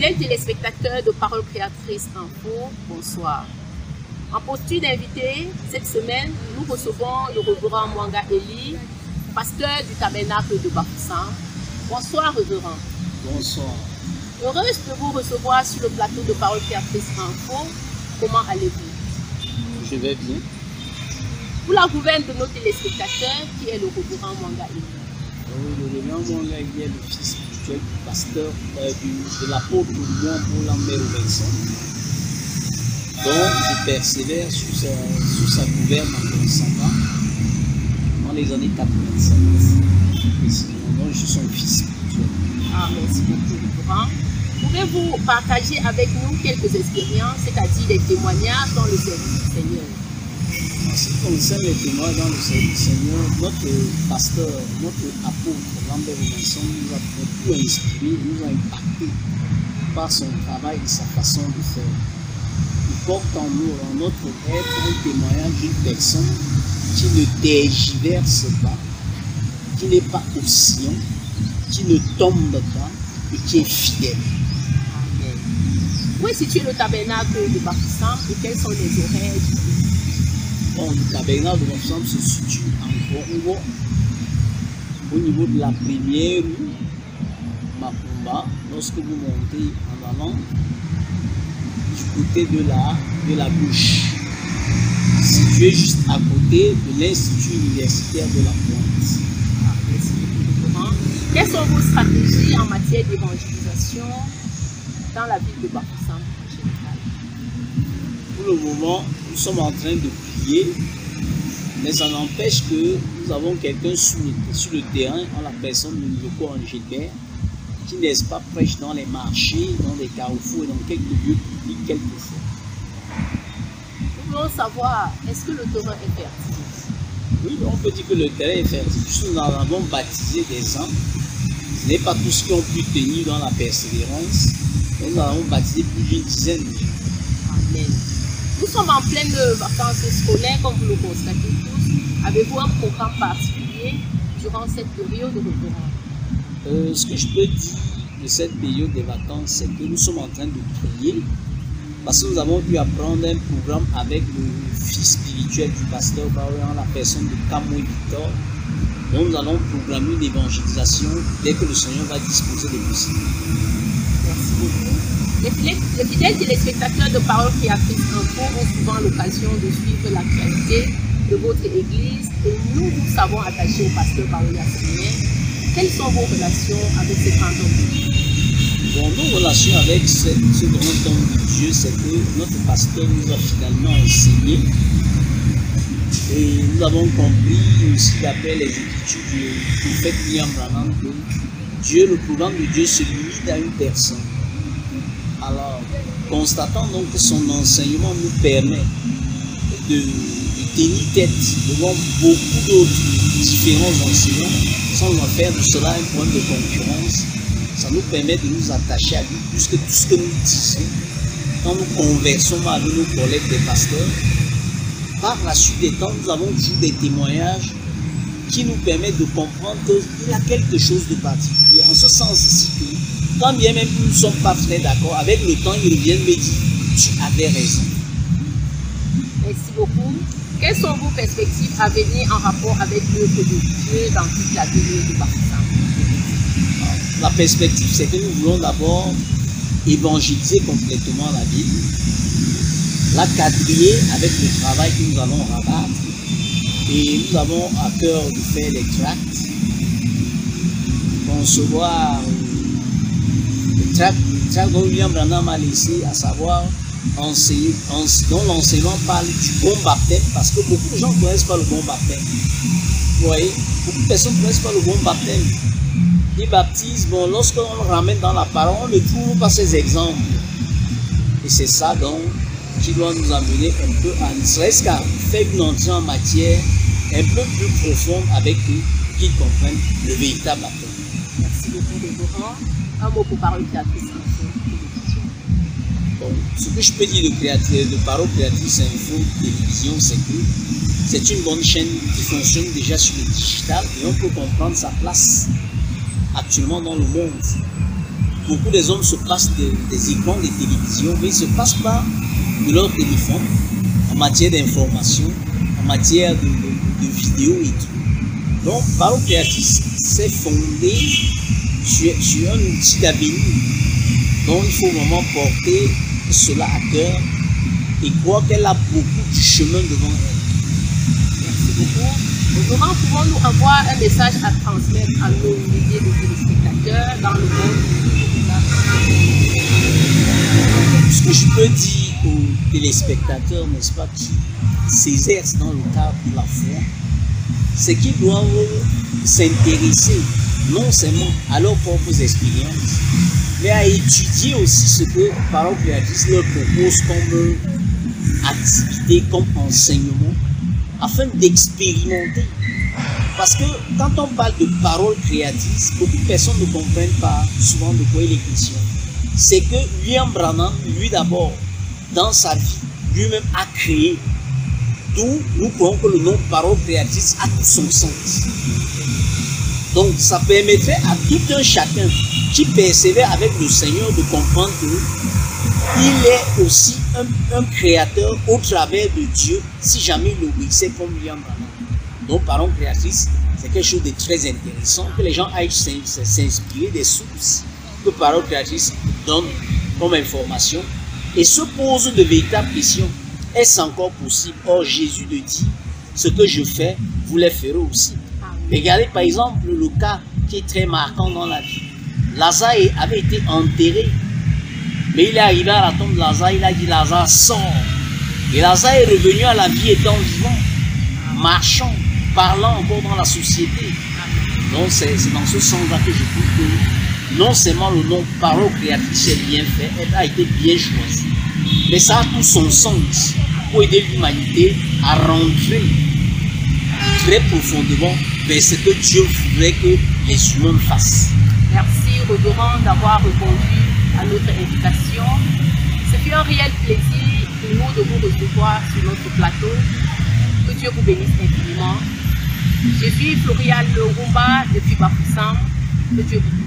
Fidèles téléspectateurs de Parole Créatrice Info, bonsoir. En posture d'invité, cette semaine, nous recevons le révérend Mwanga Eli, pasteur du tabernacle de Bafoussam. Bonsoir, révérend. Bonsoir. Heureuse de vous recevoir sur le plateau de Parole Créatrice Info. Comment allez-vous? Je vais bien. Pour la gouverne de nos téléspectateurs, qui est le révérend Mwanga Eli? Le révérend Mwanga Eli est le fils spirituel du pasteur de l'apôtre pour Lambert Robinson. Donc, je persévère sous sa gouverne en 5 ans, dans les années 87. Donc, je suis son fils spirituel. Ah, merci beaucoup, révérend. Pouvez-vous partager avec nous quelques expériences, c'est-à-dire des témoignages dans le service du Seigneur? En ce qui concerne les témoignages dans le service du Seigneur, notre pasteur, notre apôtre, Lambert Robinson, nous a beaucoup inspiré, nous a impacté par son travail et sa façon de faire. Il porte en nous, en notre être, un témoignage d'une personne qui ne tergiverse pas, qui n'est pas oscillant, qui ne tombe pas et qui est fidèle. Amen. Où est situé le tabernacle de Bafoussam et quels sont les horaires du culte? Bon, le tabernacle de Bafoussam se situe en Congo, au niveau de la première rue, Makumba, lorsque vous montez en allant du côté de la gauche, situé juste à côté de l'Institut universitaire de la Pointe. Ah, merci beaucoup, révérend. Quelles sont vos stratégies en matière d'évangélisation dans la ville de Bafoussam en général? Pour le moment, nous sommes en train de prier, mais ça n'empêche que nous avons quelqu'un sur le terrain, en la personne de Nyoko Angélibert, qui n'est-ce pas prêche dans les marchés, dans les carrefours et dans quelques lieux publics quelquefois. Nous voulons savoir, est-ce que le terrain est fertile? Oui, on peut dire que le terrain est fertile, puisque nous en avons baptisé des gens. Ce n'est pas tous qui ont pu tenir dans la persévérance, mais nous en avons baptisé plus d'une dizaine de gens. Amen. Nous sommes en pleine vacances scolaires, comme vous le constatez tous. Avez-vous un programme particulier durant cette période de révérend? Ce que je peux dire de cette période des vacances, c'est que nous sommes en train de prier, parce que nous avons dû apprendre un programme avec le fils spirituel du pasteur en la personne de Kamoué Victor. Donc nous allons programmer une évangélisation dès que le Seigneur va disposer des possibilités. Merci beaucoup. Les fidèles téléspectateurs de Parole Créatrice Info ont souvent l'occasion de suivre l'actualité de votre église et nous savons attachés au pasteur Baoya Seigneur. Quelles sont vos relations avec ce grand homme de Dieu? Bon, nos relations avec ce grand homme de Dieu, c'est que notre pasteur nous a finalement enseigné et nous avons compris aussi d'après les écritures du prophète William Branham que Dieu, le programme de Dieu se limite à une personne. Alors, constatant donc que son enseignement nous permet de tenir tête devant beaucoup d'autres différents enseignants, sans en faire de cela un point de concurrence, ça nous permet de nous attacher à lui, puisque tout ce que nous disons, quand nous conversons avec nos collègues des pasteurs, par la suite des temps, nous avons toujours des témoignages qui nous permettent de comprendre qu'il y a quelque chose de particulier. En ce sens ici que, quand bien même nous ne sommes pas très d'accord, avec le temps, ils reviennent me dire, tu avais raison. Merci beaucoup. Quelles sont vos perspectives à venir en rapport avec l'œuvre de Dieu dans toute la ville de Bafoussam? La perspective, c'est que nous voulons d'abord évangéliser complètement la ville, la quadriller avec le travail que nous allons rabattre, et nous avons à cœur de faire les tracts, concevoir le tract dont William Branham a laissé, à savoir enseigner, dont l'enseignement parle du bon baptême, parce que beaucoup de gens ne connaissent pas le bon baptême. Vous voyez, beaucoup de personnes ne connaissent pas le bon baptême. Ils baptisent, bon, lorsqu'on le ramène dans la parole, on ne trouve pas ces exemples. Et c'est ça donc qui doit nous amener un peu à ne serait-ce qu'à faire une entrée en matière un peu plus profonde avec eux, qui comprennent le véritable baptême. Merci beaucoup, révérend. Un mot pour Parole Créatrice Info. Bon, ce que je peux dire de Parole Créatrice Info Télévision, c'est que c'est une bonne chaîne qui fonctionne déjà sur le digital et on peut comprendre sa place actuellement dans le monde. beaucoup des hommes se passent des écrans de télévision, mais ils ne se passent pas de leur téléphone en matière d'information, en matière de vidéos et tout. Donc, Parole Créatrice s'est fondé sur un outil d'avenir. Donc, il faut vraiment porter cela à cœur et croire qu'elle a beaucoup de chemin devant elle. Merci beaucoup. Comment pouvons-nous avoir un message à transmettre à nos milliers de téléspectateurs dans le monde? Ce que je peux dire aux téléspectateurs, n'est-ce pas, qui s'exercent dans le cadre de la foi, c'est qu'ils doivent s'intéresser non seulement à leurs propres expériences, mais à étudier aussi ce que Parole Créatrice leur propose comme activité, comme enseignement, afin d'expérimenter. Parce que quand on parle de Parole Créatrice, beaucoup de personnes ne comprennent pas souvent de quoi il est question. C'est que William Branham, lui d'abord, dans sa vie, lui-même a créé. D'où nous croyons que le nom Parole Créatrice a tout son sens. Donc ça permettrait à tout un chacun qui persévère avec le Seigneur de comprendre qu'il est aussi un créateur au travers de Dieu, si jamais il obéissait comme William Branham. Donc Parole Créatrice, c'est quelque chose de très intéressant, que les gens aillent s'inspirer des sources que Parole Créatrice donne comme information et se posent de véritables questions. Est-ce encore possible? Or, Jésus le dit, ce que je fais, vous les ferez aussi. Regardez par exemple le cas qui est très marquant dans la vie. Lazare avait été enterré, mais il est arrivé à la tombe de Lazare, il a dit Lazare sort. Et Lazare est revenu à la vie étant vivant, marchant, parlant encore dans la société. Donc c'est dans ce sens-là que je trouve que non seulement le nom Parole Créatrice est bien fait, elle a été bien choisie, mais ça a tout son sens pour aider l'humanité à rentrer très profondément vers ce que Dieu voudrait que les humains fassent. Merci Rodorand d'avoir répondu à notre invitation. C'est un réel plaisir pour nous de vous recevoir sur notre plateau. Que Dieu vous bénisse infiniment. Je suis Floriane Lerumba depuis Bafoussam. Que Dieu vous bénisse.